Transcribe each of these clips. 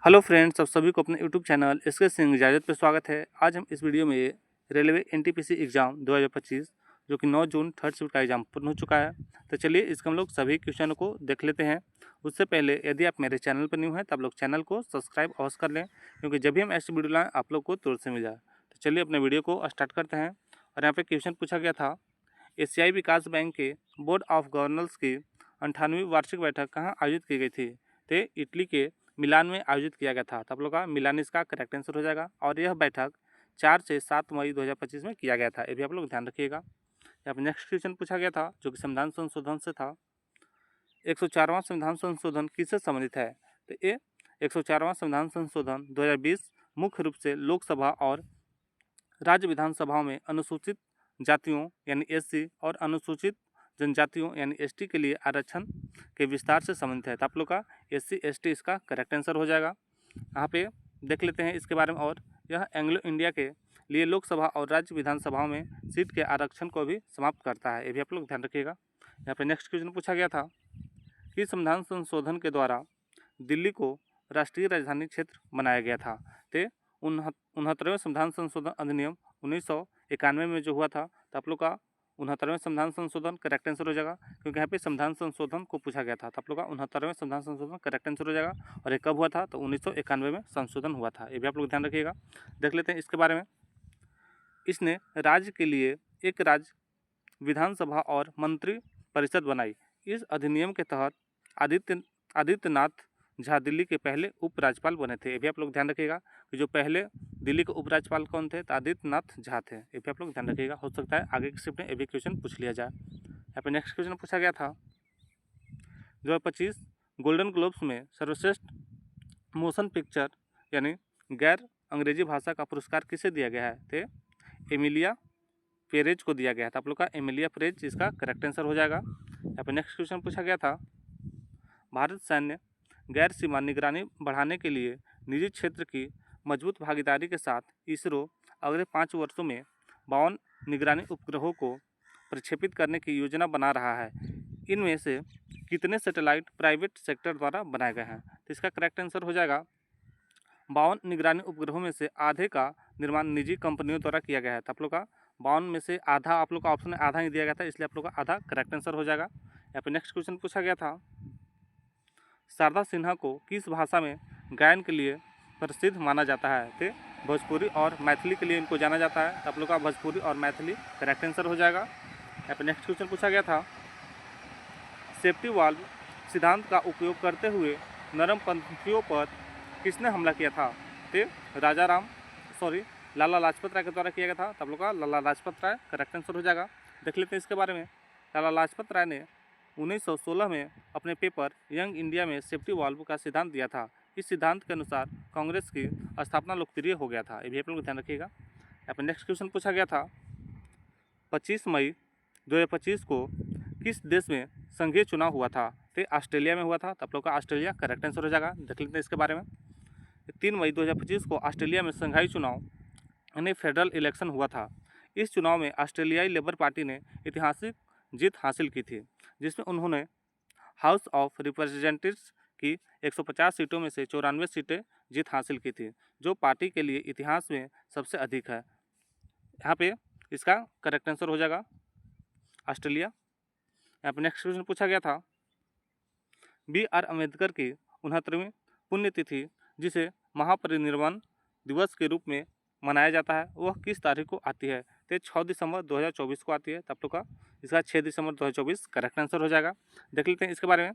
Hello friends, आप सभी को अपने यूट्यूब चैनल एसके सिंह इजाज़त पे स्वागत है। आज हम इस वीडियो में रेलवे एनटीपीसी एग्ज़ाम 2025 जो कि 9 जून थर्ड शिफ्ट का एग्ज़ाम पूर्ण हो चुका है। तो चलिए इसके हम लोग सभी क्वेश्चन को देख लेते हैं। उससे पहले यदि आप मेरे चैनल पर न्यू हैं तो आप लोग चैनल को सब्सक्राइब अवश्य कर लें, क्योंकि जब भी हम ऐसी वीडियो लाएँ आप लोग को तुरंत से मिल जाए। तो चलिए अपने वीडियो को स्टार्ट करते हैं। और यहाँ पर क्वेश्चन पूछा गया था, एशियाई विकास बैंक के बोर्ड ऑफ गवर्नर्स की 98वीं वार्षिक बैठक कहाँ आयोजित की गई थी? तो इटली के मिलान में आयोजित किया गया था। तो आप लोग का मिलान इसका करेक्ट आंसर हो जाएगा। और यह बैठक 4 से 7 मई 2025 में किया गया था। ये भी आप लोग ध्यान रखिएगा। यहाँ पर नेक्स्ट क्वेश्चन पूछा गया था जो कि संविधान संशोधन से था। 104वां संविधान संशोधन किससे संबंधित है? तो ये 104वां संविधान संशोधन 2020 मुख्य रूप से लोकसभा और राज्य विधानसभाओं में अनुसूचित जातियों यानी एससी और अनुसूचित जनजातियों यानी एसटी के लिए आरक्षण के विस्तार से संबंधित है। तो आप लोग का एससी एसटी इसका करेक्ट आंसर हो जाएगा। यहाँ पे देख लेते हैं इसके बारे में। और यह एंग्लो इंडिया के लिए लोकसभा और राज्य विधानसभाओं में सीट के आरक्षण को भी समाप्त करता है। ये भी आप लोग ध्यान रखिएगा। यहाँ पे नेक्स्ट क्वेश्चन पूछा गया था कि संविधान संशोधन के द्वारा दिल्ली को राष्ट्रीय राजधानी क्षेत्र बनाया गया था। तो 69वें संविधान संशोधन अधिनियम 1991 में जो हुआ था। तो आप लोग का 69वें संविधान संशोधन करेक्ट आंसर हो जाएगा, क्योंकि यहाँ पे संविधान संशोधन को पूछा गया था। तो आप लोग का 69वें संविधान संशोधन करेक्ट आंसर हो जाएगा। और ये कब हुआ था? तो 1991 में संशोधन हुआ था। ये भी आप लोग ध्यान रखिएगा। देख लेते हैं इसके बारे में। इसने राज्य के लिए एक राज्य विधानसभा और मंत्री परिषद बनाई। इस अधिनियम के तहत आदित्यनाथ झा दिल्ली के पहले उपराज्यपाल बने थे। ये भी आप लोग ध्यान रखिएगा कि जो पहले दिल्ली के उपराज्यपाल कौन थे? तो आदित्यनाथ झा थे। ये भी आप लोग ध्यान रखिएगा। हो सकता है आगे की शिफ्ट में ये भी क्वेश्चन पूछ लिया जाए। यहाँ पे नेक्स्ट क्वेश्चन पूछा गया था 2025 गोल्डन ग्लोब्स में सर्वश्रेष्ठ मोशन पिक्चर यानी गैर अंग्रेजी भाषा का पुरस्कार किसे दिया गया है? तो एमिलिया पेरेज को दिया गया था। आप लोग का एमिलिया पेरेज इसका करेक्ट आंसर हो जाएगा। यहाँ पे नेक्स्ट क्वेश्चन पूछा गया था, भारत सैन्य गैर सीमा निगरानी बढ़ाने के लिए निजी क्षेत्र की मजबूत भागीदारी के साथ इसरो अगले 5 वर्षों में 52 निगरानी उपग्रहों को प्रक्षेपित करने की योजना बना रहा है। इनमें से कितने सैटेलाइट प्राइवेट सेक्टर द्वारा बनाए गए हैं? तो इसका करेक्ट आंसर हो जाएगा 52 निगरानी उपग्रहों में से आधे का निर्माण निजी कंपनियों द्वारा किया गया है। तो आप लोग का 52 में से आधा, आप लोग का ऑप्शन में आधा ही दिया गया था, इसलिए आप लोग का आधा करेक्ट आंसर हो जाएगा। यहाँ पे नेक्स्ट क्वेश्चन पूछा गया था, शारदा सिन्हा को किस भाषा में गायन के लिए प्रसिद्ध माना जाता है? तो भोजपुरी और मैथिली के लिए इनको जाना जाता है। तो आप लोग का भोजपुरी और मैथिली करेक्ट आंसर हो जाएगा। यहाँ पे नेक्स्ट क्वेश्चन पूछा गया था, सेफ्टी वाल्व सिद्धांत का उपयोग करते हुए नरमपंथियों पर किसने हमला किया था? तो लाला लाजपत राय के द्वारा किया गया था। तो आप लोग का लाला लाजपत राय करेक्ट आंसर हो जाएगा। देख लेते हैं इसके बारे में। लाला लाजपत राय ने 1916 में अपने पेपर यंग इंडिया में सेफ्टी वाल्व का सिद्धांत दिया था। इस सिद्धांत के अनुसार कांग्रेस की स्थापना लोकप्रिय हो गया था। ये भी आप लोग ध्यान रखिएगा। यहाँ पर नेक्स्ट क्वेश्चन पूछा गया था, 25 मई 2025 को किस देश में संघीय चुनाव हुआ था? तो ऑस्ट्रेलिया में हुआ था। तो आप लोग का ऑस्ट्रेलिया करेक्ट आंसर हो जाएगा। देख लेते हैं इसके बारे में। 3 मई 2025 को ऑस्ट्रेलिया में संघाई चुनाव यानी फेडरल इलेक्शन हुआ था। इस चुनाव में ऑस्ट्रेलियाई लेबर पार्टी ने ऐतिहासिक जीत हासिल की थी, जिसमें उन्होंने हाउस ऑफ रिप्रेजेंटेटिव्स की 150 सीटों में से 94 सीटें जीत हासिल की थी, जो पार्टी के लिए इतिहास में सबसे अधिक है। यहाँ पे इसका करेक्ट आंसर हो जाएगा ऑस्ट्रेलिया। यहाँ पे नेक्स्ट क्वेश्चन पूछा गया था, BR अम्बेडकर की 69वीं पुण्यतिथि जिसे महापरिनिर्वाण दिवस के रूप में मनाया जाता है वह किस तारीख को आती है? तो 6 दिसंबर 2024 को आती है। तो आप लोग का इसका 6 दिसंबर 2024 करेक्ट आंसर हो जाएगा। देख लेते हैं इसके बारे में।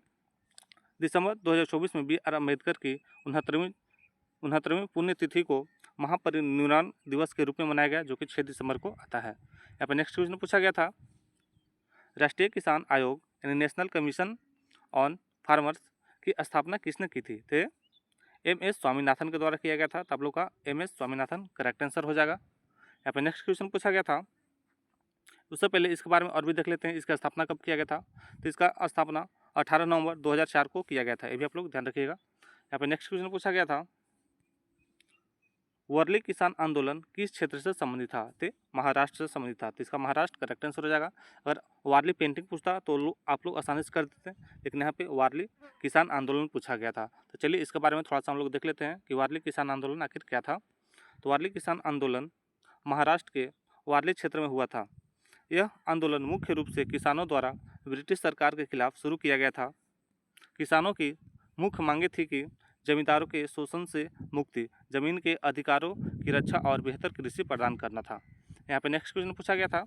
दिसंबर 2024 में BR अम्बेडकर की 69वीं पुण्यतिथि को महापरिनिर्वाण दिवस के रूप में मनाया गया, जो कि 6 दिसंबर को आता है। यहाँ पर नेक्स्ट क्वेश्चन पूछा गया था, राष्ट्रीय किसान आयोग यानी नेशनल कमीशन ऑन फार्मर्स की स्थापना किसने की थी? तो MS स्वामीनाथन के द्वारा किया गया था। तो आप लोग का MS स्वामीनाथन करेक्ट आंसर हो जाएगा। यहाँ पे नेक्स्ट क्वेश्चन पूछा गया था, उससे पहले इसके बारे में और भी देख लेते हैं, इसका स्थापना कब किया गया था? तो इसका स्थापना 18 नवंबर 2004 को किया गया था। ये भी आप लोग ध्यान रखिएगा। यहाँ पे नेक्स्ट क्वेश्चन पूछा गया था, वर्ली किसान आंदोलन किस क्षेत्र से संबंधित था? तो महाराष्ट्र से संबंधित था, तो इसका महाराष्ट्र करेक्ट आंसर हो जाएगा। अगर वारली पेंटिंग पूछता तो आप लोग आसानी से कर देते, लेकिन यहाँ पे वारली किसान आंदोलन पूछा गया था। तो चलिए इसके बारे में थोड़ा सा हम लोग देख लेते हैं कि वारली किसान आंदोलन आखिर क्या था। तो वारली किसान आंदोलन महाराष्ट्र के वारली क्षेत्र में हुआ था। यह आंदोलन मुख्य रूप से किसानों द्वारा ब्रिटिश सरकार के खिलाफ शुरू किया गया था। किसानों की मुख्य मांगे थी कि जमींदारों के शोषण से मुक्ति, जमीन के अधिकारों की रक्षा और बेहतर कृषि प्रदान करना था। यहाँ पे नेक्स्ट क्वेश्चन पूछा गया था,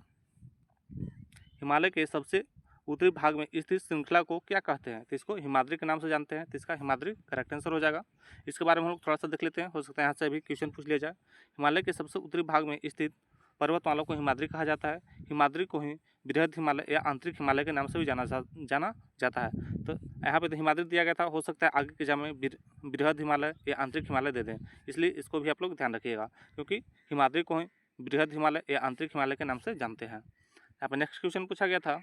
हिमालय के सबसे उत्तरी भाग में स्थित श्रृंखला को क्या कहते हैं? तो इसको हिमाद्री के नाम से जानते हैं, तो इसका हिमाद्री करेक्ट आंसर हो जाएगा। इसके बारे में हम लोग थोड़ा सा देख लेते हैं, हो सकता है यहाँ से भी क्वेश्चन पूछ लिया जाए। हिमालय के सबसे उत्तरी भाग में स्थित पर्वतमाला को हिमाद्री कहा जाता है। हिमाद्री को ही बृहद हिमालय या आंतरिक हिमालय के नाम से भी जाना जाता है। तो यहाँ पे तो हिमाद्री दिया गया था, हो सकता है आगे के एग्जाम में बृहद हिमालय या आंतरिक हिमालय दे दें, इसलिए इसको भी आप लोग ध्यान रखिएगा, क्योंकि हिमाद्री को ही बृहद हिमालय या आंतरिक हिमालय के नाम से जानते हैं। यहाँ पर नेक्स्ट क्वेश्चन पूछा गया था,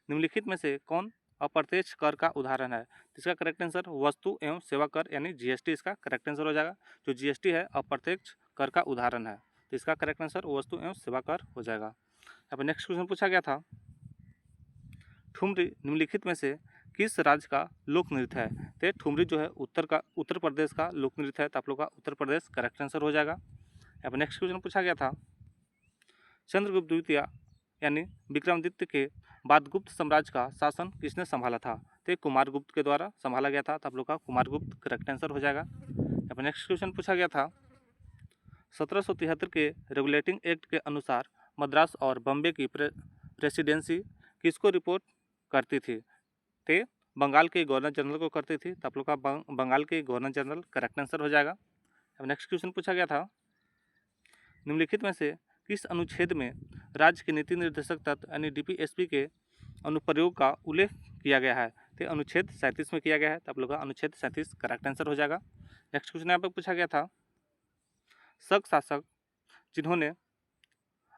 निम्नलिखित में से कौन अप्रत्यक्ष कर का उदाहरण है? इसका करेक्ट आंसर वस्तु एवं सेवा कर यानी जीएसटी इसका करेक्ट आंसर हो जाएगा। जो जीएसटी है अप्रत्यक्ष कर का उदाहरण है, तो इसका करेक्ट आंसर वस्तु एवं सेवा कर हो जाएगा। यहाँ पर नेक्स्ट क्वेश्चन पूछा गया था, ठुमरी निम्नलिखित में से किस राज्य का लोक नृत्य है? तो ठुमरी जो है उत्तर प्रदेश का लोक नृत्य है, तो आप लोग का उत्तर प्रदेश करेक्ट आंसर हो जाएगा। यहाँ पर नेक्स्ट क्वेश्चन पूछा गया था, चंद्रगुप्त द्वितीय यानी विक्रमादित्य के बाद गुप्त साम्राज्य का शासन किसने संभाला था? तो कुमारगुप्त के द्वारा संभाला गया था, तो आप लोग का कुमारगुप्त करेक्ट आंसर हो जाएगा। यहाँ पर नेक्स्ट क्वेश्चन पूछा गया था, 1773 के रेगुलेटिंग एक्ट के अनुसार मद्रास और बम्बे की प्रेसिडेंसी किसको रिपोर्ट करती थी? तो बंगाल के गवर्नर जनरल को करती थी, तो आप लोग का बंगाल के गवर्नर जनरल करेक्ट आंसर हो जाएगा। अब नेक्स्ट क्वेश्चन पूछा गया था, निम्नलिखित में से किस अनुच्छेद में राज्य के नीति निर्देशक तत्व यानी डीपीएसपी के अनुप्रयोग का उल्लेख किया गया है? तो अनुच्छेद 37 में किया गया है, तो आप लोग का अनुच्छेद 37 करेक्ट आंसर हो जाएगा। नेक्स्ट क्वेश्चन यहाँ पर पूछा गया था, शक शासक जिन्होंने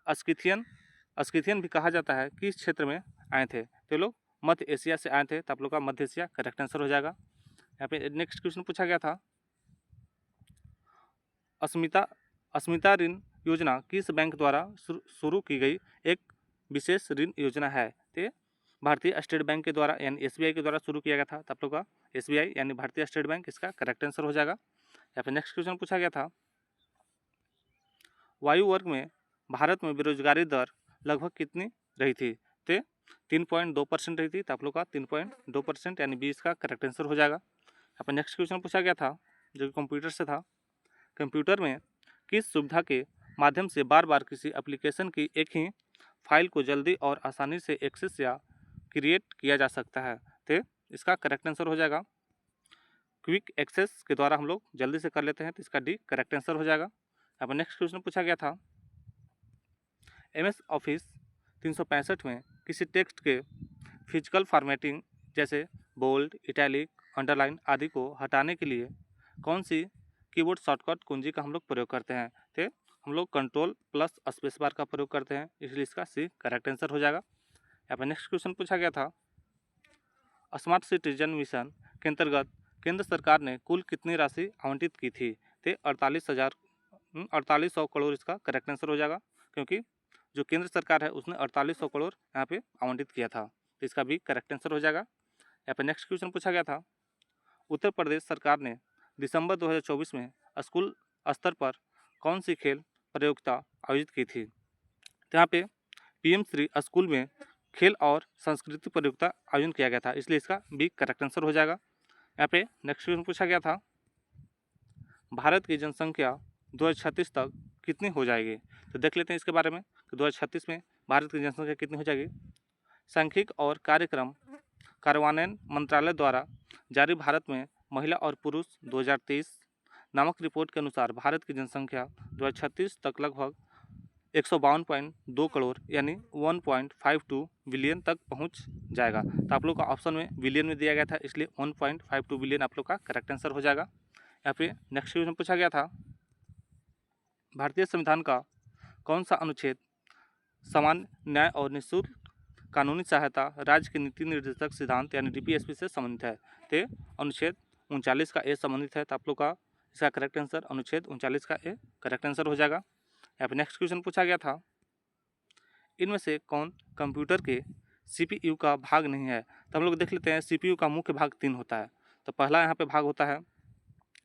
अस्किथियन भी कहा जाता है किस क्षेत्र में आए थे? तो लोग मध्य एशिया से आए थे, तो आप लोग का मध्य एशिया करेक्ट आंसर हो जाएगा। यहाँ पे नेक्स्ट क्वेश्चन पूछा गया था, अस्मिता ऋण योजना किस बैंक द्वारा शुरू की गई एक विशेष ऋण योजना है? तो भारतीय स्टेट बैंक के द्वारा यानी एसबीआई के द्वारा शुरू किया गया था, तो आप लोग का एसबीआई यानी भारतीय स्टेट बैंक इसका करेक्ट आंसर हो जाएगा। यहाँ पे नेक्स्ट क्वेश्चन पूछा गया था, वायु वर्ग में भारत में बेरोजगारी दर लगभग कितनी रही थी? तो 3.2% रही थी, तो आप लोग का 3.2% यानी 20 का करेक्ट आंसर हो जाएगा। यहाँ पर नेक्स्ट क्वेश्चन पूछा गया था जो कंप्यूटर से था, कंप्यूटर में किस सुविधा के माध्यम से बार बार किसी एप्लीकेशन की एक ही फाइल को जल्दी और आसानी से एक्सेस या क्रिएट किया जा सकता है? तो इसका करेक्ट आंसर हो जाएगा क्विक एक्सेस के द्वारा हम लोग जल्दी से कर लेते हैं, तो इसका डी करेक्ट आंसर हो जाएगा। यहाँ पर नेक्स्ट क्वेश्चन पूछा गया था, MS ऑफिस 365 में किसी टेक्स्ट के फिजिकल फॉर्मेटिंग जैसे बोल्ड, इटैलिक, अंडरलाइन आदि को हटाने के लिए कौन सी कीबोर्ड शॉर्टकट कुंजी का हम लोग प्रयोग करते हैं? तो हम लोग कंट्रोल प्लस स्पेस बार का प्रयोग करते हैं, इसलिए इसका सी करेक्ट आंसर हो जाएगा। यहाँ पर नेक्स्ट क्वेश्चन पूछा गया था, स्मार्ट सिटीजन मिशन के अंतर्गत केंद्र सरकार ने कुल कितनी राशि आवंटित की थी? तो 4800 करोड़ इसका करेक्ट आंसर हो जाएगा, क्योंकि जो केंद्र सरकार है उसने 4800 करोड़ यहाँ पे आवंटित किया था, तो इसका भी करेक्ट आंसर हो जाएगा। यहाँ पे नेक्स्ट क्वेश्चन पूछा गया था, उत्तर प्रदेश सरकार ने दिसंबर 2024 में स्कूल स्तर पर कौन सी खेल प्रतियोगिता आयोजित की थी? तो यहाँ पे PM श्री स्कूल में खेल और संस्कृति प्रतियोगिता आयोजन किया गया था, इसलिए इसका भी करेक्ट आंसर हो जाएगा। यहाँ पे नेक्स्ट क्वेश्चन पूछा गया था, भारत की जनसंख्या 2036 तक कितनी हो जाएगी? तो देख लेते हैं इसके बारे में कि 2036 में भारत की जनसंख्या कितनी हो जाएगी। सांख्यिक और कार्यक्रम कार्यान्वयन मंत्रालय द्वारा जारी भारत में महिला और पुरुष 2023 नामक रिपोर्ट के अनुसार भारत की जनसंख्या 2036 तक लगभग 152.2 करोड़ यानी 1.52 बिलियन तक पहुंच जाएगा। तो आप लोग का ऑप्शन में बिलियन में दिया गया था, इसलिए 1.52 बिलियन आप लोग का करेक्ट आंसर हो जाएगा। यहाँ पे नेक्स्ट क्वेश्चन पूछा गया था, भारतीय संविधान का कौन सा अनुच्छेद समान न्याय और निःशुल्क कानूनी सहायता राज्य के नीति निर्देशक सिद्धांत यानी DPSP से संबंधित है? तो अनुच्छेद 39 का ए संबंधित है, तो आप लोग का इसका करेक्ट आंसर अनुच्छेद 39 का ए करेक्ट आंसर हो जाएगा। यहाँ पे नेक्स्ट क्वेश्चन पूछा गया था, इनमें से कौन कंप्यूटर के CPU का भाग नहीं है। तो हम लोग देख लेते हैं CPU का मुख्य भाग 3 होता है। तो पहला यहाँ पे भाग होता है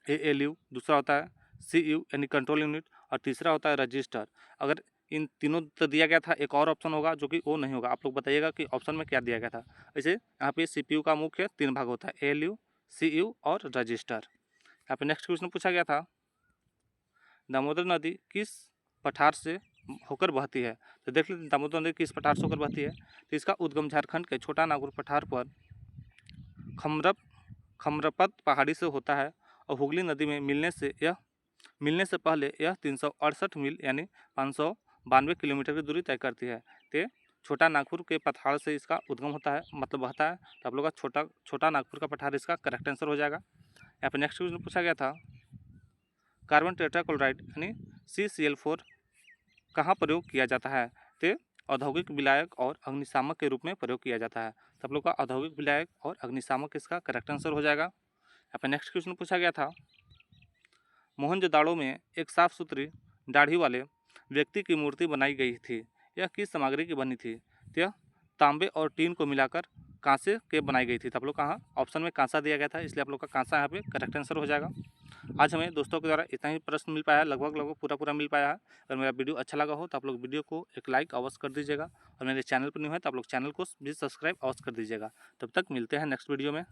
ALU, दूसरा होता है CU यानी कंट्रोल यूनिट, और तीसरा होता है रजिस्टर। अगर इन तीनों तो दिया गया था, एक और ऑप्शन होगा जो कि वो नहीं होगा। आप लोग बताइएगा कि ऑप्शन में क्या दिया गया था। ऐसे यहाँ पे CPU का मुख्य 3 भाग होता है, ALU, CU और रजिस्टर। यहाँ पे नेक्स्ट क्वेश्चन पूछा गया था, दामोदर नदी किस पठार से होकर बहती है। तो देख लेते दामोदर नदी किस पठार से होकर बहती है। तो इसका उद्गम झारखंड के छोटा नागपुर पठार पर खमरपत पहाड़ी से होता है, और हुगली नदी में मिलने से पहले यह 368 मील यानी 592 किलोमीटर की दूरी तय करती है। तो छोटा नागपुर के पठार से इसका उद्गम होता है, मतलब बहता है। तो आप लोग का छोटा नागपुर का पठार इसका करेक्ट आंसर हो जाएगा। यहाँ पे नेक्स्ट क्वेश्चन पूछा गया था, कार्बन टेट्राक्लोराइड यानी CCl4 कहाँ प्रयोग किया जाता है। तो औद्योगिक विलायक और अग्निशामक के रूप में प्रयोग किया जाता है। तो आप लोग का औद्योगिक विलायक और अग्निशामक इसका करेक्ट आंसर हो जाएगा। यहाँ पे नेक्स्ट क्वेश्चन पूछा गया था, मोहनजोदाड़ो में एक साफ सुथरी दाढ़ी वाले व्यक्ति की मूर्ति बनाई गई थी, यह किस सामग्री की बनी थी। तो यह तांबे और टीन को मिलाकर कांसे के बनाई गई थी। तो आप लोग कहाँ ऑप्शन में कांसा दिया गया था, इसलिए आप लोग का कांसा यहाँ पे करेक्ट आंसर हो जाएगा। आज हमें दोस्तों के द्वारा इतना ही प्रश्न मिल पाया है, लगभग पूरा मिल पाया है। अगर मेरा वीडियो अच्छा लगा हो तो आप लोग वीडियो को एक लाइक अवश्य कर दीजिएगा, और मेरे चैनल पर न्यू है तो आप लोग चैनल को भी सब्सक्राइब अवश्य कर दीजिएगा। तब तक मिलते हैं नेक्स्ट वीडियो में।